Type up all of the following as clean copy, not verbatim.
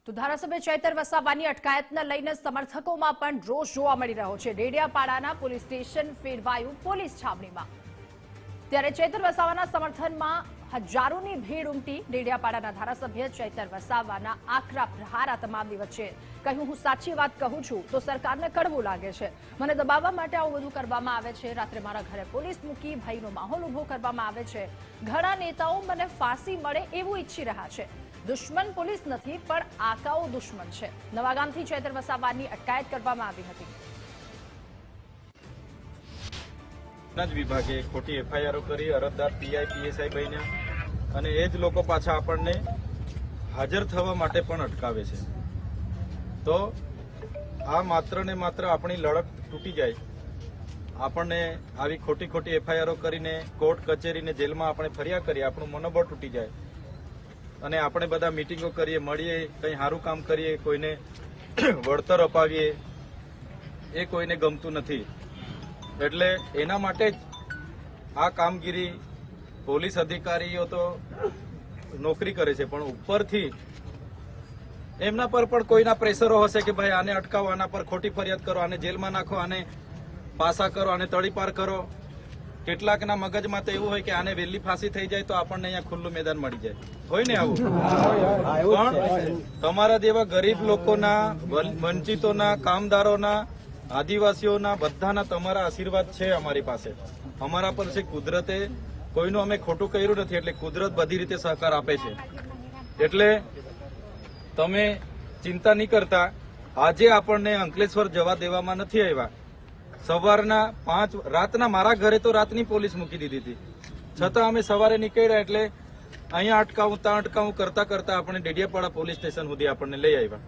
તો ધારાસભ્ય ચૈતર વસાવાની અટકાયતને લઈને સમર્થકોમાં પણ રોષ જોવા મળી રહ્યો છે। ડેડિયાપાડાના પોલીસ સ્ટેશન ફેરવાયું પોલીસ છાવણીમાં। ત્યારે ચૈતર વસાવાના સમર્થનમાં હજારોની ભીડ ઉમટી। ડેડિયાપાડાના ધારાસભ્ય ચૈતર વસાવાના આકરા પ્રહાર આ તમામની વચ્ચે કહ્યું, હું સાચી વાત કહું છું તો સરકારને કડવું લાગે છે। મને દબાવવા માટે આવું બધું કરવામાં આવે છે। રાત્રે મારા ઘરે પોલીસ મૂકી ભયનો માહોલ ઉભો કરવામાં આવે છે। ઘણા નેતાઓ મને ફાંસી મળે એવું ઈચ્છી રહ્યા છે। દુશ્મન પોલીસ નથી પણ આકાઓ દુશ્મન છે। નવાગામથી ચૈતર વસાવાની અટકાયત કરવામાં આવી હતી। વિભાગે ખોટી એફઆઈઆર કરી અરજદાર પીઆઈ પીએસઆઈ બન્યા અને એ જ લોકો પાછા આપણને હાજર થવા માટે પણ અટકાવે છે। તો આ માત્ર ને માત્ર આપણી લડત તૂટી જાય, આપણને આવી ખોટી ખોટી એફઆઈઆર કરીને કોર્ટ કચેરીને જેલમાં આપણે ફરિયાદ કરીએ, આપણું મનોબળ તૂટી જાય અને આપણે બધા મીટિંગો કરીએ, મળીએ, કંઈ સારું કામ કરીએ, કોઈને વળતર અપાવીએ, એ કોઈને ગમતું નથી। એટલે એના માટે જ આ કામગીરી પોલીસ અધિકારીઓ તો નોકરી કરે છે, પણ ઉપરથી એમના પર પણ કોઈના પ્રેશરો હશે કે ભાઈ આને અટકાવો, આના પર ખોટી ફરિયાદ કરો, આને જેલમાં નાખો, આને પાસા કરો, આને તડીપાર કરો। કેટલાકના મગજમાં તો એવું હોય કે આને વહેલી ફાંસી થઈ જાય તો આપણને અહીંયા ખુલ્લું મેદાન મળી જાય, હોય ને આવું। પણ તમારા જેવા ગરીબ લોકોના, વંચિતોના, કામદારોના, આદિવાસીઓના બધાના તમારા આશીર્વાદ છે અમારી પાસે, અમારા પર છે। કુદરતે કોઈનું અમે ખોટું કર્યું નથી, એટલે કુદરત બધી રીતે સહકાર આપે છે। એટલે તમે ચિંતા નહીં કરતા। આજે આપણને અંકલેશ્વર જવા દેવામાં નથી આવ્યા। સવારના 5 રાતના મારા ઘરે તો રાતની પોલીસ મૂકી દીધી હતી, છતાં અમે સવારે નીકળ્યા એટલે અહીંયા અટકાવું ત્યાં અટકાવું કરતા કરતા આપણે ડેડિયાપાડા પોલીસ સ્ટેશન સુધી આપણને લઈ આવ્યા।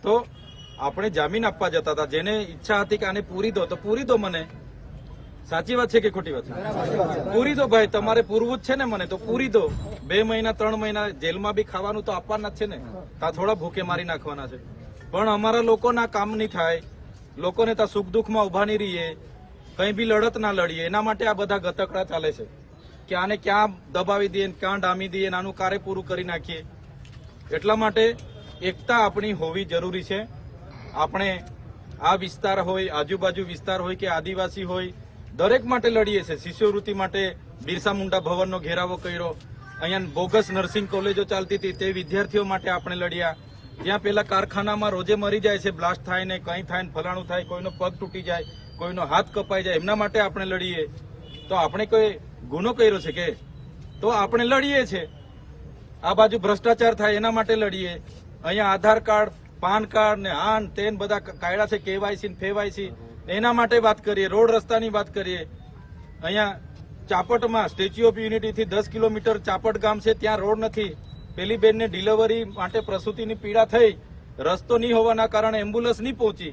તો આપણે જામીન આપવા જતા હતા, જેને ઈચ્છા હતી કે આને પૂરી દો તો પૂરી દો મને। સાચી વાત છે કે ખોટી વાત છે? પૂરી દો ભાઈ, તમારે પૂરવું જ છે ને મને, તો પૂરી દો। 2 મહિના 3 મહિના જેલમાં બી ખાવાનું તો આપવાના જ છે ને, ત્યાં થોડા ભૂખે મારી નાખવાના છે। પણ અમારા લોકોના કામ નહીં થાય, લોકોને ત્યાં સુખ દુઃખમાં ઉભા નહીં રહીએ, કંઈ બી લડત ના લડીએ, એના માટે આ બધા ગતકડા ચાલે છે કે આને ક્યાં દબાવી દઈએ, ક્યાં ડામી દઈએ, આનું કાર્ય પૂરું કરી નાખીએ। એટલા માટે એકતા આપણી હોવી જરૂરી છે। આપણે આ વિસ્તાર હોય, આજુબાજુ વિસ્તાર હોય કે આદિવાસી હોય, દરેક માટે લડીએ છીએ। શિષ્યવૃત્તિ માટે બિરસા મુંડા ભવનનો ઘેરાવો કર્યો, અહીંયા બોગસ નર્સિંગ કોલેજો ચાલતી હતી તે વિદ્યાર્થીઓ માટે આપણે લડ્યા। જ્યાં પેલા કારખાનામાં રોજે મરી જાય છે, બ્લાસ્ટ થાય ને કંઈ થાય ને ફલાણું થાય, કોઈનો પગ તૂટી જાય, કોઈનો હાથ કપાઈ જાય, એમના માટે આપણે લડીએ। તો આપણે કોઈ ગુનો કર્યો છે કે? તો આપણે લડીએ છીએ। આ બાજુ ભ્રષ્ટાચાર થાય એના માટે લડીએ। અહીંયા આધાર કાર્ડ, પાન કાર્ડ ને આન તેન બધા કાયદા છે, કેવાયસી ને ફેવાયસી, એના માટે વાત કરીએ। રોડ રસ્તાની વાત કરીએ। અહીંયા ચાપટમાં સ્ટેચ્યુ ઓફ યુનિટી થી 10 કિલોમીટર ચાપટ ગામ છે, ત્યાં રોડ નથી। પેલી બેનને ડિલિવરી માટે પ્રસૂતિની પીડા થઈ, રસ્તો નહીં હોવાના કારણે એમ્બ્યુલન્સ નહીં પહોંચી,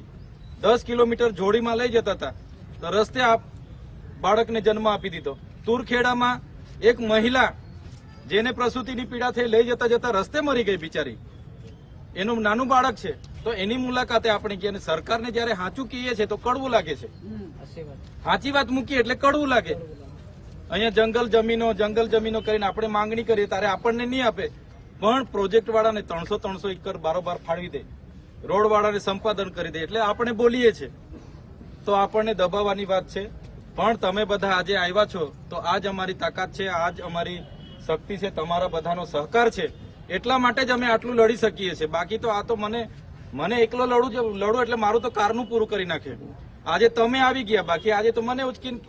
10 કિલોમીટર જોડીમાં લઈ જતા હતા, તો રસ્તે બાળકને જન્મ આપી દીધો। તુરખેડામાં એક મહિલા જેને પ્રસૂતિની પીડા થઈ, લઈ જતા જતા રસ્તે મરી ગઈ બિચારી, એનું નાનું બાળક છે। તો એની મુલાકાતે આપણે કહીએ, સરકારને જયારે સાચું કહીએ છીએ તો કડવું લાગે છે। સાચી વાત મૂકીએ એટલે કડવું લાગે। અહીંયા જંગલ જમીનો કરીને આપણે માંગણી કરીએ ત્યારે આપણને નહીં આપે, પણ પ્રોજેક્ટ વાળાને 300 એકર બારોબાર ફાળવી દે, રોડ વાળાને સંપાદન કરી દે, એટલે આપણે બોલીએ છીએ। તો આપણને દબાવવાની વાત છે। પણ તમે બધા આજે આવ્યા છો તો આજ અમારી તાકાત છે, આજ અમારી શક્તિ છે, તમારા બધાનો સહકાર છે, એટલા માટે જ અમે આટલું લડી શકીએ છીએ। બાકી તો આ તો મને એકલો લડું એટલે મારું તો કારનું પૂરું કરી નાખે। આજે તમે આવી ગયા, બાકી આજે તો મને ઉચકીને